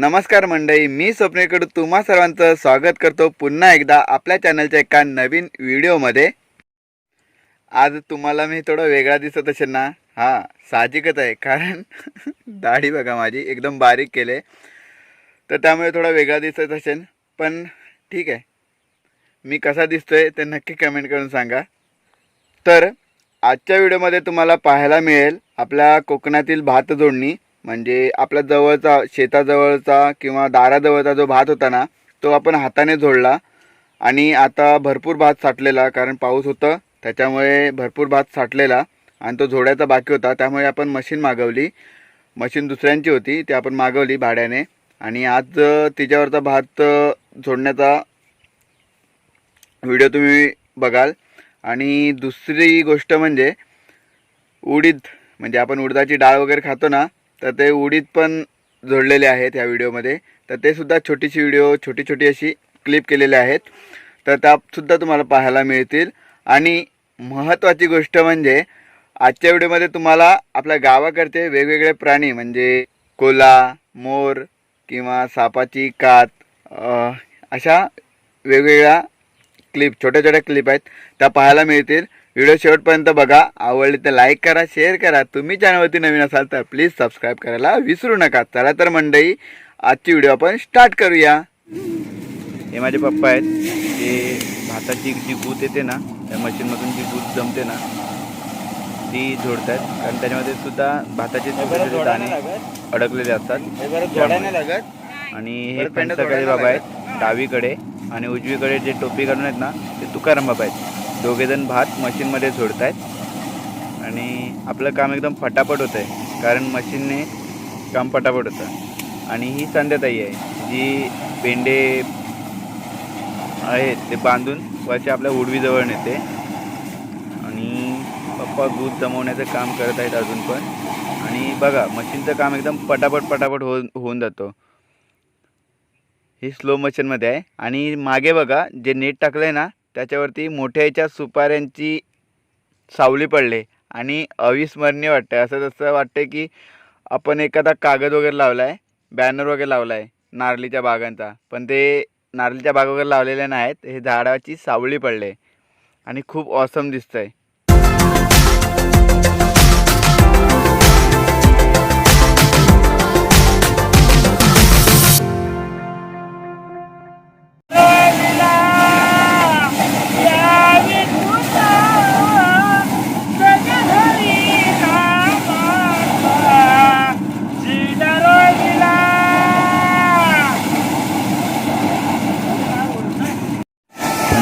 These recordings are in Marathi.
नमस्कार मंडळी, मी स्वप्नेकडून तुम्हा सर्वांचं स्वागत करतो पुन्हा एकदा आपल्या चॅनलच्या एका नवीन व्हिडिओमध्ये। आज तुम्हाला मी थोडा वेगळा दिसत असेल ना? हां, साहजिकच आहे, कारण दाढी बघा माझी एकदम बारीक केले, तर त्यामुळे थोडा वेगळा दिसत असेल। पण ठीक आहे, मी कसा दिसतोय ते नक्की कमेंट करून सांगा। तर आजच्या व्हिडिओमध्ये तुम्हाला पाहायला मिळेल आपल्या कोकणातील भात जोडणी, म्हणजे आपल्या जवळचा शेताजवळचा किंवा दाराजवळचा जो भात होता ना, तो आपण हाताने जोडला आणि आता भरपूर भात साठलेला, कारण पाऊस होता त्याच्यामुळे भरपूर भात साठलेला आणि तो जोडायचा बाकी होता। त्यामुळे आपण मशीन मागवली, मशीन दुसऱ्यांची होती ती आपण मागवली भाड्याने आणि आज तिच्यावरचा भात जोडण्याचा व्हिडिओ तुम्ही बघाल। आणि दुसरी गोष्ट म्हणजे उडीद, म्हणजे आपण उडदाची डाळ वगैरे खातो ना, तर ते उडीद पण जोडलेले आहेत या व्हिडिओमध्ये। तर ते सुद्धा छोटी छोटी अशी क्लिप केलेले आहेत, तर त्यासुद्धा तुम्हाला पाहायला मिळतील। आणि महत्त्वाची गोष्ट म्हणजे आजच्या व्हिडिओमध्ये तुम्हाला आपल्या गावाकडचे वेगवेगळे प्राणी, म्हणजे कोल्हा, मोर किंवा सापाची कात, अशा वेगवेगळ्या क्लिप, छोट्या क्लिप आहेत, त्या पाहायला मिळतील। व्हिडिओ शेवटपर्यंत बघा, आवडले तर लाईक करा, शेअर करा, तुम्ही चॅनलवरती नवीन असाल तर प्लीज सबस्क्राईब करायला विसरू नका। चला तर मंडळी, आजची व्हिडिओ आपण स्टार्ट करूया। हे माझे पप्पा आहेत, ते भाताची जी गूत येते ना, त्या मशीनमधून जी गूत जमते ना ती जोडतात, कारण त्याच्यामध्ये सुद्धा भाताचे छोटे दाणे अडकलेले असतात। आणि हे पंचकडे बाबा आहेत डावीकडे, आणि उजवीकडे जे टोपी काढून आहेत ना ते तुकाराम बाबा आहेत। दोघेजण भात मशीनमध्ये जोडत आहेत आणि आपलं काम एकदम फटाफट होतं आहे, कारण मशीनने काम फटाफट होतं। आणि ही संध्याताई आहे जी पेंडे आहेत ते बांधून वरच्या आपल्या उडवीजवळ नेते, आणि पप्पा दूध जमवण्याचं काम करत आहेत अजून पण। आणि बघा, मशीनचं काम एकदम पटापट होऊन जातो। ही स्लो मोशनमध्ये आहे। आणि मागे बघा जे नेट टाकलं आहे ना, त्याच्यावरती मोठ्याच्या सुपाऱ्यांची सावली पडले आणि अविस्मरणीय वाटतं। असं तसं वाटतं की आपण एखादा कागद वगैरे लावला आहे, बॅनर वगैरे लावला आहे नारळीच्या बागांचा, पण ते नारळीच्या बाग वगैरे लावलेल्या नाहीत, हे झाडाची सावली पडले आणि खूप ऑसम दिसतंय।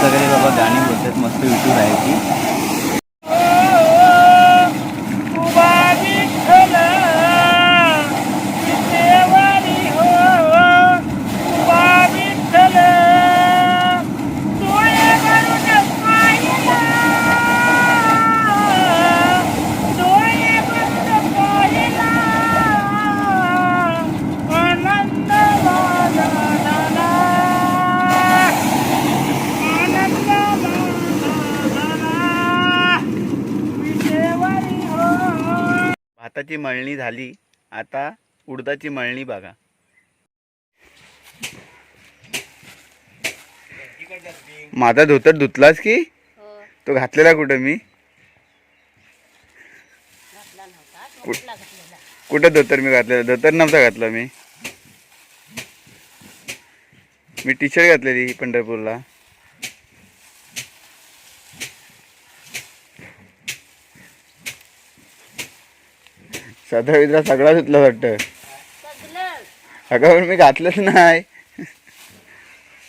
सगळे बाबा गाणी बोलतात, मस्त यूट्यूब आहे ती। भाताची मळणी झाली, आता उडदाची मळणी बघा। माझा धोतर धुतलास की? तो घातलेला कुठं मी? कुठं धोतर मी घातलेला? धोतर नव्हता घातला मी टी शर्ट घातलेली पंढरपूरला। सदा विद्रा सगळा धुतला वाटतं, अगं मी घातलंच नाही।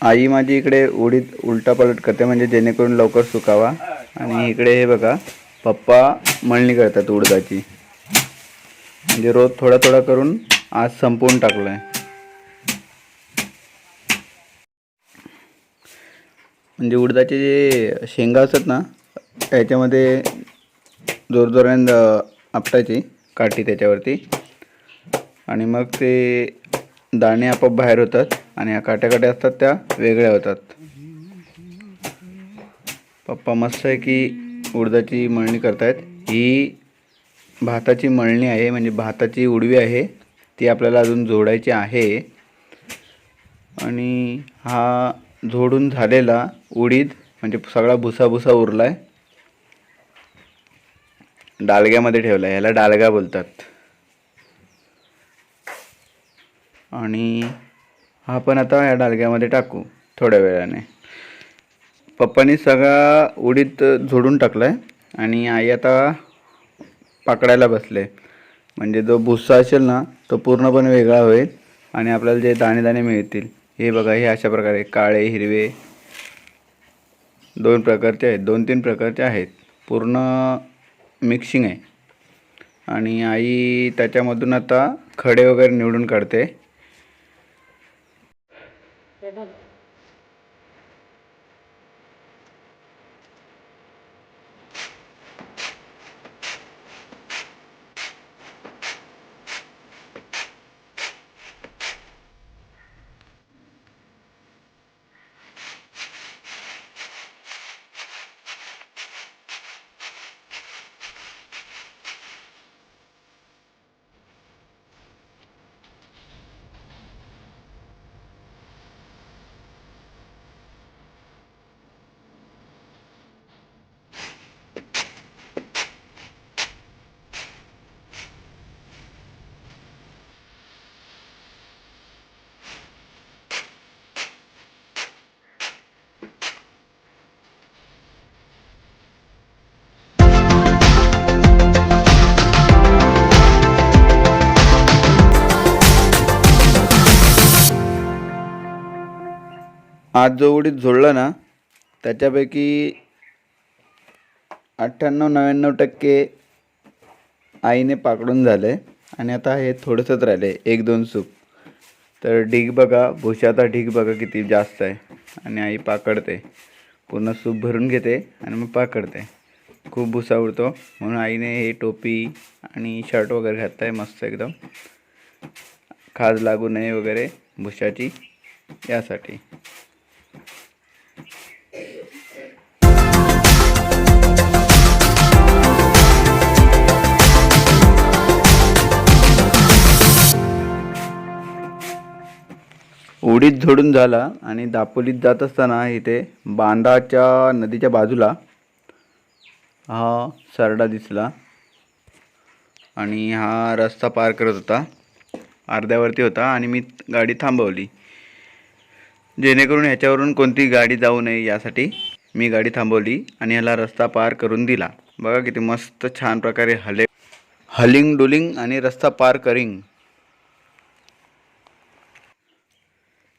आई माझी इकडे उडीद उलटा पलट करते, म्हणजे जेणेकरून लवकर सुकावा। आणि इकडे हे बघा, पप्पा मळणी करतात उडदाची, म्हणजे रोज थोडा करून आज संपवून टाकलंय। म्हणजे उडदाचे जे शेंगा असतात ना, त्याच्यामध्ये जोरजोराने आपटायची काठी त्याच्यावरती, आणि मग ते दाणे आपोआप बाहेर होतात आणि या काट्या असतात त्या वेगळ्या होतात। पप्पा मस्त आहे की उडदाची मळणी करतायत। ही भाताची मळणी आहे, म्हणजे भाताची उडवी आहे, ती आपल्याला अजून जोडायची आहे। आणि हा झोडून झालेला उडीद म्हणजे सगळा भुसा भुसा उरला आहे, डालग्यामध्ये ठेवला आहे. ह्याला डालगा बोलतात. आणि हा पण आता ह्या डालग्यामध्ये टाकू थोड्या वेळाने. पप्पांनी सगळा उडीद झोडून टाकला आहे आणि आई आता पाकडायला बसले. म्हणजे जो भुसा असेल ना तो पूर्णपणे वेगळा होईल आणि आपल्याला जे दाणे दाणे मिळतील. हे बघा, हे अशा प्रकारे काळे हिरवे दोन प्रकारचे आहेत, 2-3 प्रकारचे आहेत. पूर्ण मिक्सिंग आहे. आणि आई त्याच्यामधून आता खडे वगैरे निवडून काढते. आज जो उडीद झोडला ना त्याच्यापैकी 98-99% आईने पाकडून झाले आणि आता हे थोडंसंच राहिले, 1-2 सूप. तर ढीग बघा, भुशाचा ढीग बघा किती जास्त आहे. आणि आई पाकडते, पूर्ण सूप भरून घेते आणि मग पाकडते. खूप भुसा उडतो म्हणून आईने हे टोपी आणि शर्ट वगैरे घातलं आहे मस्त एकदम, खाज लागू नये वगैरे भुशाची, यासाठी. उडीद झोडून झाला आणि दापोलीत जात असताना इथे बांधाच्या नदीच्या बाजूला हा सरडा दिसला आणि हा रस्ता पार करत होता, अर्ध्यावरती होता आणि मी गाडी थांबवली जेणेकरून ह्याच्यावरून कोणती गाडी जाऊ नये यासाठी मी गाडी थांबवली आणि ह्याला रस्ता पार करून दिला. बघा किती मस्त छान प्रकारे हलिंग डुलिंग आणि रस्ता पार करिंग.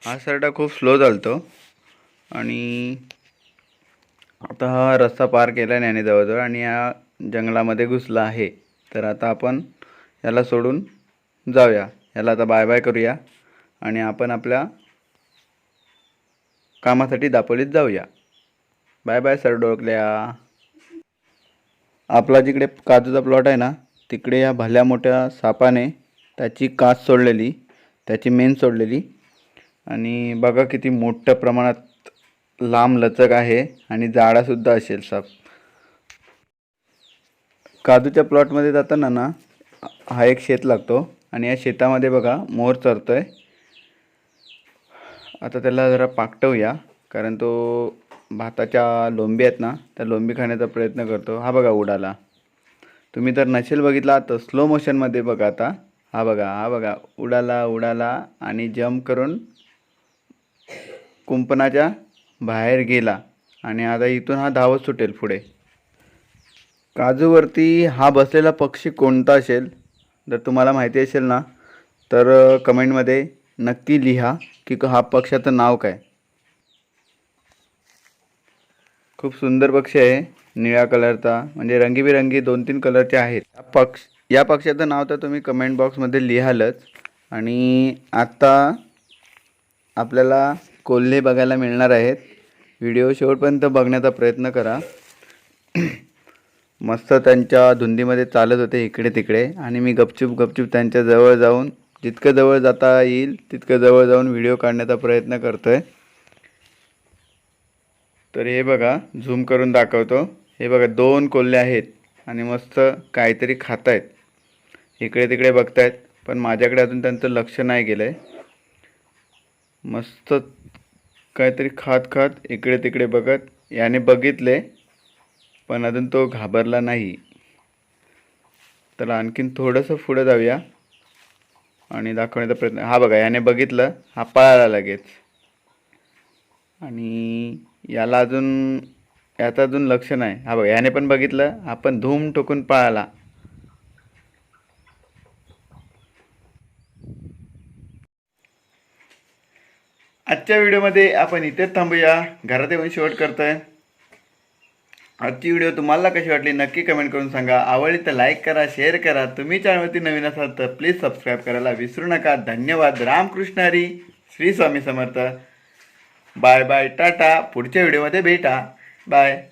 हा सरडा खूप स्लो चालतो आणि आता हा रस्ता पार केला त्याने जवळजवळ आणि या जंगलामध्ये घुसला आहे. तर आता आपण याला सोडून जाऊया, याला आता बाय बाय करूया आणि आपण आपल्या कामासाठी दापोलीत जाऊया. बाय बाय सर डोळकल्या. आपला जिकडे काजूचा प्लॉट आहे ना तिकडे या भल्या मोठ्या सापाने त्याची कास सोडलेली, त्याची मेन सोडलेली. आणि बघा किती मोठ्या प्रमाणात लांब लचक आहे आणि जाडासुद्धा असेल साप. काजूच्या प्लॉटमध्ये जाताना ना हा एक शेत लागतो आणि या शेतामध्ये बघा मोर चरतोय. आता त्याला जरा पाकटवूया कारण तो भाताच्या लोंबी आहेत ना त्या लोंबी खाण्याचा प्रयत्न करतो. हा बघा उडाला. तुम्ही तर नसेल बघितला तर स्लो मोशनमध्ये बघा. आता हा बघा उडाला आणि जंप करून कुंपणाच्या बाहेर गेला आणि आता इथून हा धावत सुटेल पुढे. काजूवरती हा बसलेला पक्षी कोणता असेल जर तुम्हाला माहिती असेल ना तर कमेंटमध्ये नक्की लिहा की हा पक्ष्याचं नाव काय. खूप सुंदर पक्षी आहे, निळ्या कलरचा, म्हणजे रंगीबेरंगी 2-3 कलरचे आहेत. या पक्ष्याचं नाव तर तुम्ही कमेंट बॉक्समध्ये लिहालच. आणि आता आपल्याला कोल्हे बघायला मिळणार आहेत. व्हिडिओ शेवटपर्यंत बघण्याचा प्रयत्न करा. मस्त त्यांच्या धुंदीमध्ये चालत होते इकडे तिकडे आणि मी गपचूप त्यांच्या जवळ जाऊन, जितकं जवळ जाता येईल तितकं जवळ जाऊन व्हिडिओ काढण्याचा प्रयत्न करतोय. तर हे बघा, झूम करून दाखवतो. हे बघा 2 कोल्हे आहेत आणि मस्त काहीतरी खात आहेत, इकडे तिकडे बघतायत, पण माझ्याकडे अजून त्यांचं लक्ष नाही गेलं आहे. मस्त काहीतरी खात खात इकडे तिकडे बघत. याने बघितले पण अजून तो घाबरला नाही. तर आणखीन थोडंसं पुढं जाऊया आणि दाखवण्याचा प्रयत्न. हा बघा, याने बघितलं, हा पळाला लगेच. आणि याचं अजून लक्ष नाही. हा बघा, याने पण बघितलं, आपण धूम ठोकून पळाला. आजच्या व्हिडिओमध्ये आपण इथेच थांबूया. घरात येऊन शेवट करतोय. आजची व्हिडिओ तुम्हाला कशी वाटली नक्की कमेंट करून सांगा. आवडली तर लाईक करा, शेअर करा. तुम्ही चॅनलवरती नवीन असाल तर प्लीज सबस्क्राईब करायला विसरू नका. धन्यवाद. Ramkrishna Hari. Shri Swami Samarth. Bye bye, tata. पुढच्या व्हिडिओमध्ये भेटा. बाय.